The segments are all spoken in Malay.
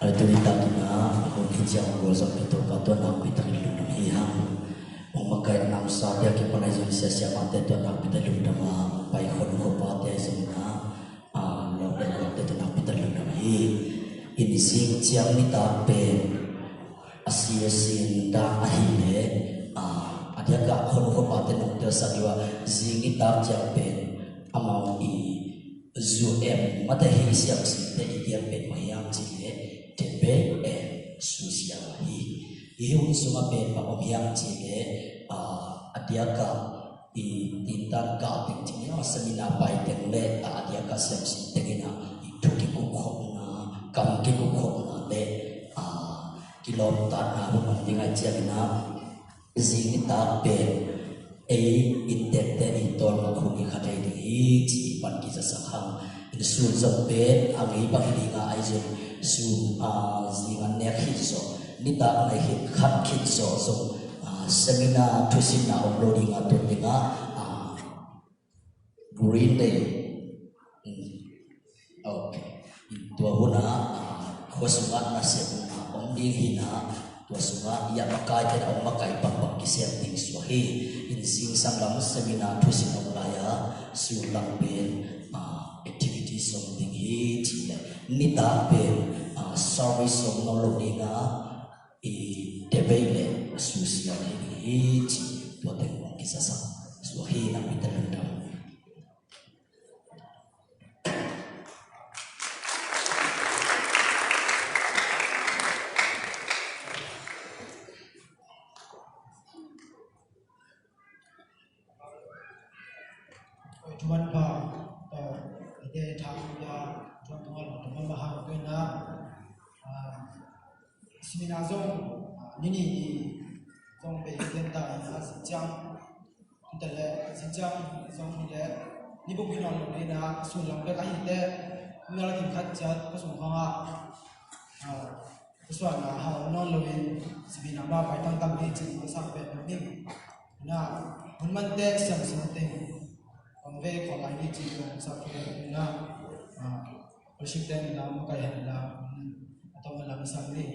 Tuita tuna ako kijang gosok itu kato nak kita lulun hihang memakai nam sadia ke panai jun sia mate tu nak kita lulun ma pai khon ko pate semna lo de ko te nak kita lulun hi ini sing chiang ni ta pe asia sin da ahi le adia ka khon ko pate nok te sadiwa sing ni ta chiang pe amau i zu em mate hi siap sin te dia pe mayam chi le tepe susia hi iung suma pe pa omiang chi le adia ka i tintan ka ting chi ya semina pai teng le adia ka sem sin tengina i thuki ku khom na kam ki ku khom na le kilom ta na bu man dinga chi na zing ta pe intek te i tor ma khu ki khatai di chi pan ki sa sakhang in su zap pe angi pa ki nga ai je su zingan nek hit so nita na hit khat khit so seminar thusina uploading ato tinga green day okay tua huna khosunga na se om ding hina tua sunga ya makai te om makai pak ki siap ting so hi in sing sanglam seminar thusina ulaya su lang ben activity something hi chi nita pe service of nolonga i debele susia ni chi to te ko kisasa so hi na mitalanda tuan pa ide thang ya tuan tuan mahal ko na seminar zong nini zong be tenta na sijang tele sijang zong ni ni bu bin on ni na sun lang ka hi te ni la kin khat chat ka sun khanga so na ha non lo in seminar ba pai tang tang ni chi sa pe ni na mun man te sam sam te on ve ko lai ni chi ko sa pe na president na mo kai han la atau malam sam ni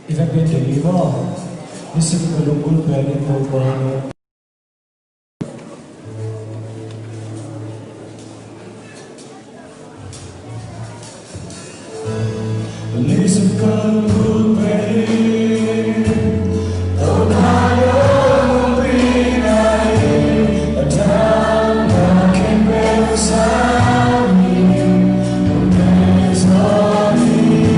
Event deliver. This is the local planning program. Listen, good planning. Don't hide a time I can bear sound. There's no need.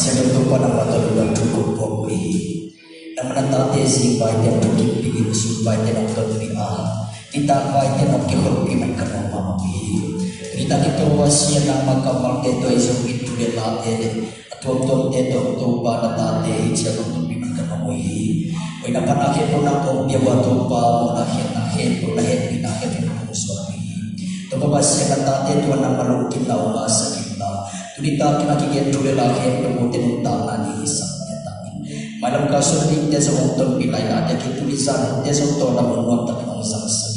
Masih ada pada mata luar cukup kopi. Dan menantate si baik yang berkipin supaya tidak terlihat. Kita baik yang berkipin karena mami. Kita kita wasiat nama kamal teto isong itu belate. Tuan teto tu pada tate siapa tu bimbang karena mami. Kau dapat akhir pun aku dia buat tupa, akhir pun akhir pun suami. Tupa wasiat tate tuan nama lungkin lau bahasa kita. Tunita kinakikian dulu lagi kemudian utama di isang malam kasus di desa untuk pilai ada kitulisan desa untuk namun waktu yang sama-sama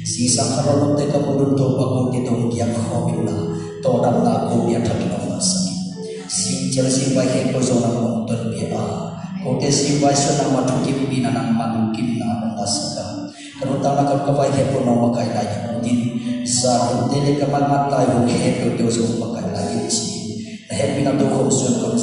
sisa kalau mereka beruntung aku tidak yang khamillah todam aku dia tak nafas si jelsi baik kozona untuk biar kote si baik nama tukim bina nama tukim nama nasga kalau tak nak kebaikan pun nama kaya mungkin saat ini kemal mata yang itu dosa pakai lagi Happy na to kung sun ko